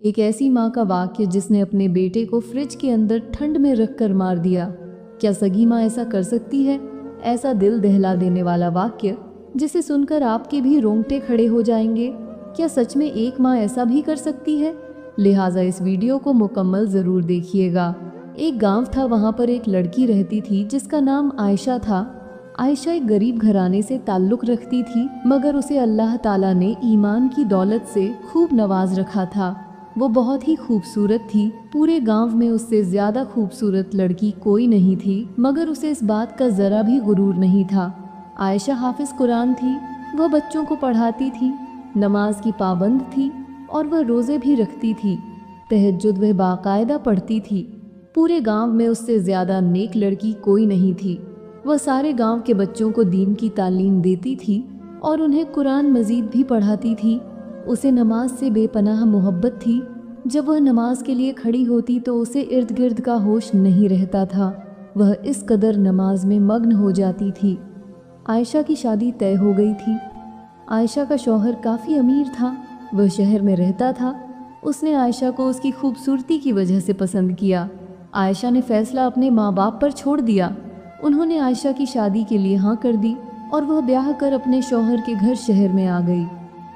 एक ऐसी माँ का वाक्य जिसने अपने बेटे को फ्रिज के अंदर ठंड में रखकर मार दिया। क्या सगी माँ ऐसा कर सकती है? ऐसा दिल दहला देने वाला वाक्य जिसे सुनकर आपके भी रोंगटे खड़े हो जाएंगे। क्या सच में एक माँ ऐसा भी कर सकती है? लिहाजा इस वीडियो को मुकम्मल ज़रूर देखिएगा। एक गांव था, वहाँ पर एक लड़की रहती थी जिसका नाम आयशा था। आयशा एक गरीब घराने से ताल्लुक़ रखती थी, मगर उसे अल्लाह ताला ने ईमान की दौलत से खूब नवाज रखा था। वो बहुत ही खूबसूरत थी। पूरे गांव में उससे ज़्यादा खूबसूरत लड़की कोई नहीं थी, मगर उसे इस बात का ज़रा भी गुरूर नहीं था। आयशा हाफिज़ कुरान थी। वह बच्चों को पढ़ाती थी, नमाज की पाबंद थी और वह रोज़े भी रखती थी। तहज्जुद वह बाकायदा पढ़ती थी। पूरे गांव में उससे ज़्यादा नेक लड़की कोई नहीं थी। वह सारे गांव के बच्चों को दीन की तालीम देती थी और उन्हें कुरान मजीद भी पढ़ाती थी। उसे नमाज से बेपनाह मोहब्बत थी। जब वह नमाज के लिए खड़ी होती तो उसे इर्द गिर्द का होश नहीं रहता था। वह इस कदर नमाज में मग्न हो जाती थी। आयशा की शादी तय हो गई थी। आयशा का शौहर काफ़ी अमीर था। वह शहर में रहता था। उसने आयशा को उसकी खूबसूरती की वजह से पसंद किया। आयशा ने फैसला अपने माँ बाप पर छोड़ दिया। उन्होंने आयशा की शादी के लिए हाँ कर दी और वह ब्याह कर अपने शौहर के घर शहर में आ गई।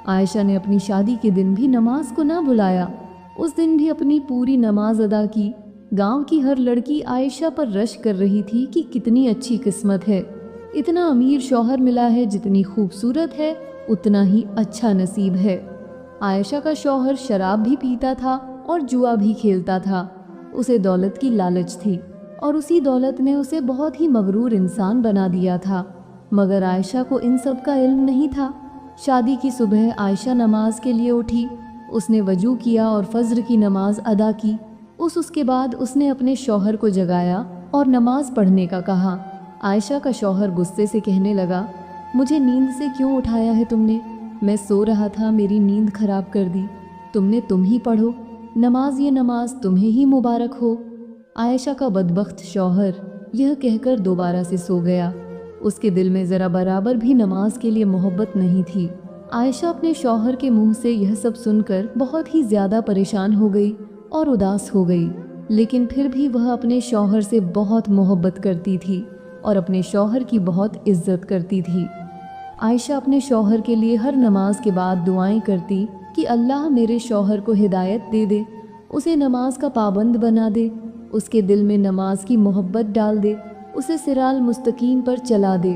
आयशा ने अपनी शादी के दिन भी नमाज को ना भुलाया। उस दिन भी अपनी पूरी नमाज अदा की। गांव की हर लड़की आयशा पर रश कर रही थी कि कितनी अच्छी किस्मत है, इतना अमीर शौहर मिला है, जितनी खूबसूरत है उतना ही अच्छा नसीब है। आयशा का शौहर शराब भी पीता था और जुआ भी खेलता था। उसे दौलत की लालच थी और उसी दौलत ने उसे बहुत ही मगरूर इंसान बना दिया था। मगर आयशा को इन सब का इल्म नहीं था। शादी की सुबह आयशा नमाज के लिए उठी। उसने वजू किया और फज्र की नमाज अदा की। उसके बाद उसने अपने शौहर को जगाया और नमाज पढ़ने का कहा। आयशा का शौहर गुस्से से कहने लगा, मुझे नींद से क्यों उठाया है तुमने? मैं सो रहा था, मेरी नींद खराब कर दी। तुम ही पढ़ो नमाज, ये नमाज तुम्हें ही मुबारक हो। आयशा का बदबख्त शौहर यह कहकर दोबारा से सो गया। उसके दिल में ज़रा बराबर भी नमाज के लिए मोहब्बत नहीं थी। आयशा अपने शौहर के मुंह से यह सब सुनकर बहुत ही ज़्यादा परेशान हो गई और उदास हो गई। लेकिन फिर भी वह अपने शौहर से बहुत मोहब्बत करती थी और अपने शौहर की बहुत इज्जत करती थी। आयशा अपने शौहर के लिए हर नमाज के बाद दुआएं करती कि अल्लाह मेरे शौहर को हिदायत दे दे, उसे नमाज का पाबंद बना दे, उसके दिल में नमाज की मोहब्बत डाल दे, उसे सिराल मुस्तकीम पर चला दे।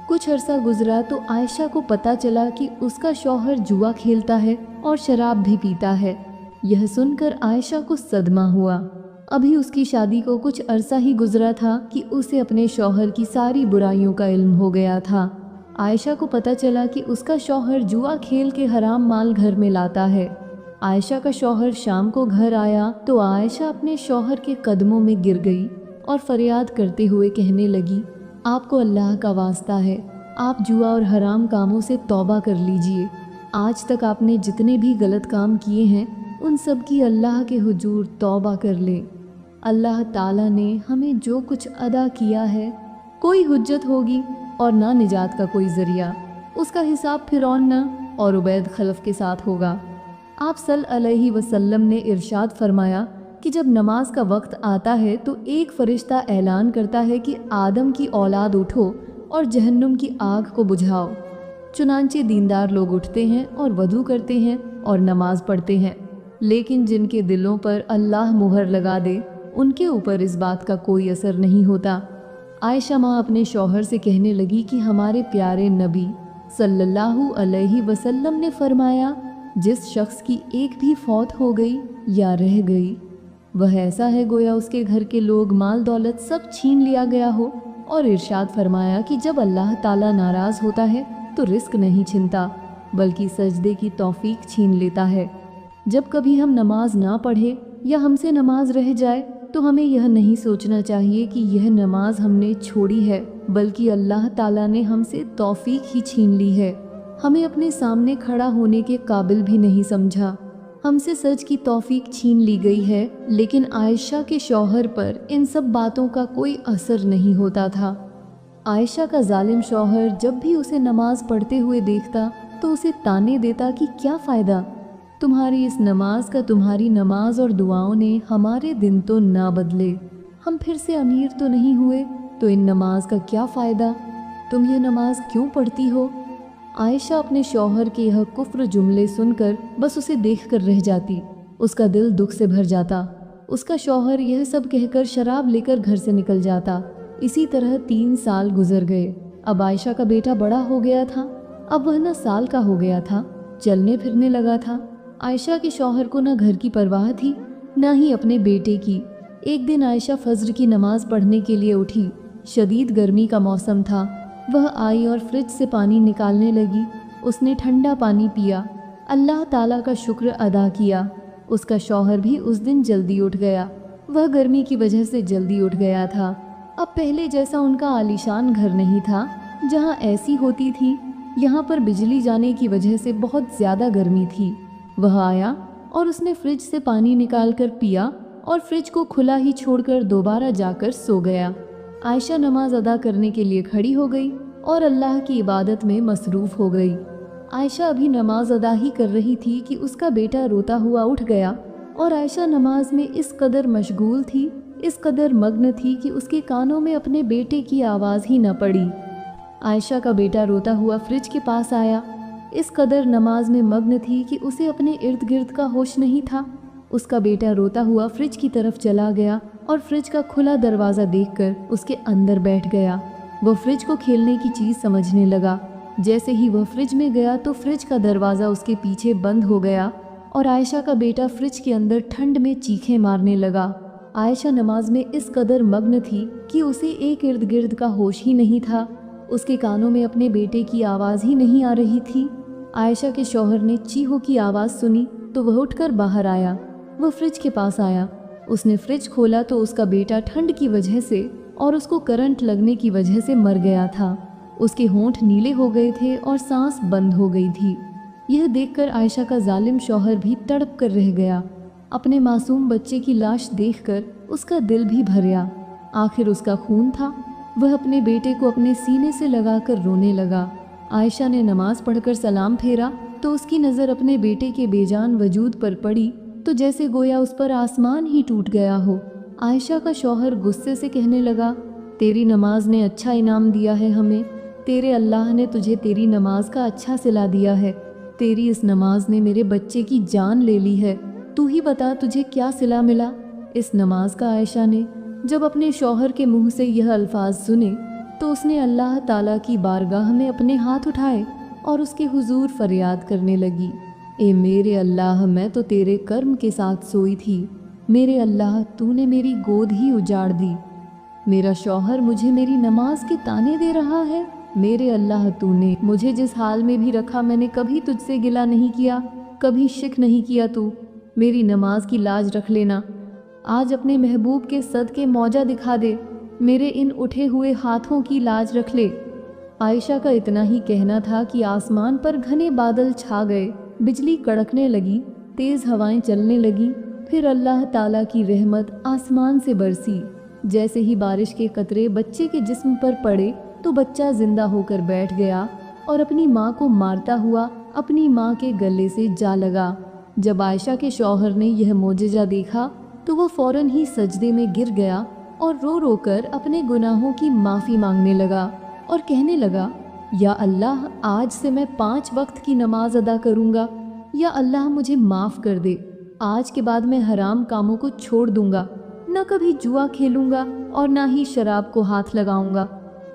कुछ अरसा गुजरा तो आयशा को पता चला कि उसका शौहर जुआ खेलता है और शराब भी पीता है। यह सुनकर आयशा को सदमा हुआ। अभी उसकी शादी को कुछ अरसा ही गुजरा था कि उसे अपने शौहर की सारी बुराइयों का इल्म हो गया था। आयशा को पता चला कि उसका शौहर जुआ खेल के हराम माल घर में लाता है। आयशा का शौहर शाम को घर आया तो आयशा अपने शौहर के कदमों में गिर गई और फरियाद करते हुए कहने लगी, आपको अल्लाह का वास्ता है, आप जुआ और हराम कामों से तौबा कर लीजिए। आज तक आपने जितने भी गलत काम किए हैं उन सब की अल्लाह के हुजूर तौबा कर ले। अल्लाह ताला ने हमें जो कुछ अदा किया है, कोई हुज्जत होगी और ना निजात का कोई ज़रिया। उसका हिसाब फिरौन और उबैद खलफ के साथ होगा। आप सल्लल्लाहु अलैहि वसल्लम ने इरशाद फरमाया कि जब नमाज का वक्त आता है तो एक फ़रिश्ता ऐलान करता है कि आदम की औलाद उठो और जहन्नुम की आग को बुझाओ। चुनांचे दीनदार लोग उठते हैं और वज़ू करते हैं और नमाज पढ़ते हैं, लेकिन जिनके दिलों पर अल्लाह मुहर लगा दे उनके ऊपर इस बात का कोई असर नहीं होता। आयशा माँ अपने शौहर से कहने लगी कि हमारे प्यारे नबी सल्लल्लाहु अलैहि वसल्लम ने फरमाया, जिस शख्स की एक भी फौत हो गई या रह गई वह ऐसा है गोया उसके घर के लोग माल दौलत सब छीन लिया गया हो। और इरशाद फरमाया कि जब अल्लाह ताला नाराज़ होता है तो रिस्क नहीं छीनता बल्कि सजदे की तौफीक छीन लेता है। जब कभी हम नमाज ना पढ़े या हमसे नमाज रह जाए तो हमें यह नहीं सोचना चाहिए कि यह नमाज हमने छोड़ी है, बल्कि अल्लाह ताला ने हमसे तौफीक ही छीन ली है। हमें अपने सामने खड़ा होने के काबिल भी नहीं समझा, हमसे सच की तौफीक छीन ली गई है। लेकिन आयशा के शौहर पर इन सब बातों का कोई असर नहीं होता था। आयशा का जालिम शौहर जब भी उसे नमाज पढ़ते हुए देखता तो उसे ताने देता कि क्या फ़ायदा, तुम्हारी इस नमाज का तुम्हारी नमाज और दुआओं ने हमारे दिन तो ना बदले, हम फिर से अमीर तो नहीं हुए, तो इन नमाज का क्या फ़ायदा, तुम ये नमाज क्यों पढ़ती हो। आयशा अपने शौहर के यह कुफ्र जुमले सुनकर बस उसे देखकर रह जाती। उसका दिल दुख से भर जाता। उसका शौहर यह सब कहकर शराब लेकर घर से निकल जाता। इसी तरह 3 साल गुजर गए। अब आयशा का बेटा बड़ा हो गया था। अब वह न साल का हो गया था, चलने फिरने लगा था। आयशा के शौहर को न घर की परवाह थी, न ही अपने बेटे की। एक दिन आयशा फज्र की नमाज पढ़ने के लिए उठी। शदीद गर्मी का मौसम था। वह आई और फ्रिज से पानी निकालने लगी। उसने ठंडा पानी पिया, अल्लाह ताला का शुक्र अदा किया। उसका शौहर भी उस दिन जल्दी उठ गया। वह गर्मी की वजह से जल्दी उठ गया था। अब पहले जैसा उनका आलीशान घर नहीं था जहाँ ऐसी होती थी। यहाँ पर बिजली जाने की वजह से बहुत ज़्यादा गर्मी थी। वह आया और उसने फ्रिज से पानी निकाल कर पिया और फ्रिज को खुला ही छोड़कर दोबारा जाकर सो गया। आयशा नमाज अदा करने के लिए खड़ी हो गई और अल्लाह की इबादत में मसरूफ़ हो गई। आयशा अभी नमाज अदा ही कर रही थी कि उसका बेटा रोता हुआ उठ गया और आयशा नमाज में इस कदर मशगूल थी, इस कदर मग्न थी कि उसके कानों में अपने बेटे की आवाज़ ही न पड़ी। आयशा का बेटा रोता हुआ फ्रिज के पास आया। इस कदर नमाज में मग्न थी कि उसे अपने इर्द गिर्द का होश नहीं था। उसका बेटा रोता हुआ फ्रिज की तरफ चला गया और फ्रिज का खुला दरवाज़ा देखकर उसके अंदर बैठ गया। वह फ्रिज को खेलने की चीज़ समझने लगा। जैसे ही वह फ्रिज में गया तो फ्रिज का दरवाज़ा उसके पीछे बंद हो गया और आयशा का बेटा फ्रिज के अंदर ठंड में चीखें मारने लगा। आयशा नमाज में इस कदर मग्न थी कि उसे एक इर्द गिर्द का होश ही नहीं था। उसके कानों में अपने बेटे की आवाज़ ही नहीं आ रही थी। आयशा के शौहर ने चीहों की आवाज़ सुनी तो वह उठकर बाहर आया। वह फ्रिज के पास आया। उसने फ्रिज खोला तो उसका बेटा ठंड की वजह से और उसको करंट लगने की वजह से मर गया था। उसके होंठ नीले हो गए थे और सांस बंद हो गई थी। यह देखकर आयशा का जालिम शौहर भी तड़प कर रह गया। अपने मासूम बच्चे की लाश देखकर उसका दिल भी भरिया। आखिर उसका खून था। वह अपने बेटे को अपने सीने से लगाकर रोने लगा। आयशा ने नमाज पढ़कर सलाम फेरा तो उसकी नज़र अपने बेटे के बेजान वजूद पर पड़ी तो जैसे गोया उस पर आसमान ही टूट गया हो। आयशा का शौहर गुस्से से कहने लगा, तेरी नमाज ने अच्छा इनाम दिया है हमें। तेरे अल्लाह ने तुझे तेरी नमाज का अच्छा सिला दिया है। तेरी इस नमाज ने मेरे बच्चे की जान ले ली है। तू ही बता तुझे क्या सिला मिला इस नमाज का। आयशा ने जब अपने शौहर के मुंह से यह अल्फाज सुने तो उसने अल्लाह ताला की बारगाह में अपने हाथ उठाए और उसके हुजूर फरियाद करने लगी, ए मेरे अल्लाह, मैं तो तेरे कर्म के साथ सोई थी। मेरे अल्लाह, तूने मेरी गोद ही उजाड़ दी। मेरा शौहर मुझे मेरी नमाज के ताने दे रहा है। मेरे अल्लाह, तूने मुझे जिस हाल में भी रखा मैंने कभी तुझसे गिला नहीं किया, कभी शिक नहीं किया। तू मेरी नमाज की लाज रख लेना। आज अपने महबूब के सदके मौजा दिखा दे। मेरे इन उठे हुए हाथों की लाज रख ले। आयशा का इतना ही कहना था कि आसमान पर घने बादल छा गए। बिजली कड़कने लगी, तेज़ हवाएं चलने लगीं। फिर अल्लाह ताला की रहमत आसमान से बरसी। जैसे ही बारिश के कतरे बच्चे के जिस्म पर पड़े तो बच्चा जिंदा होकर बैठ गया और अपनी माँ को मारता हुआ अपनी माँ के गले से जा लगा। जब आयशा के शौहर ने यह मोजज़ा देखा तो वह फ़ौरन ही सजदे में गिर गया और रो रो कर अपने गुनाहों की माफ़ी मांगने लगा और कहने लगा, या अल्लाह, आज से मैं 5 वक्त की नमाज अदा करूँगा। या अल्लाह, मुझे माफ़ कर दे। आज के बाद मैं हराम कामों को छोड़ दूँगा। न कभी जुआ खेलूँगा और ना ही शराब को हाथ लगाऊँगा।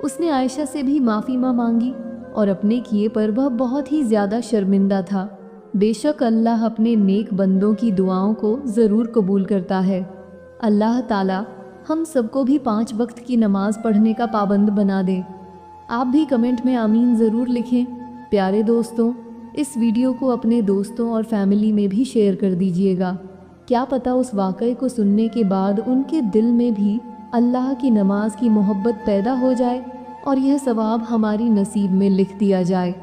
उसने आयशा से भी माफ़ी मांगी और अपने किए पर वह बहुत ही ज़्यादा शर्मिंदा था। बेशक अल्लाह अपने नेक बंदों की दुआओं को ज़रूर कबूल करता है। अल्लाह ताला हम सबको भी 5 वक्त की नमाज़ पढ़ने का पाबंद बना दे। आप भी कमेंट में आमीन ज़रूर लिखें। प्यारे दोस्तों, इस वीडियो को अपने दोस्तों और फैमिली में भी शेयर कर दीजिएगा। क्या पता उस वाक़ये को सुनने के बाद उनके दिल में भी अल्लाह की नमाज की मोहब्बत पैदा हो जाए और यह सवाब हमारी नसीब में लिख दिया जाए।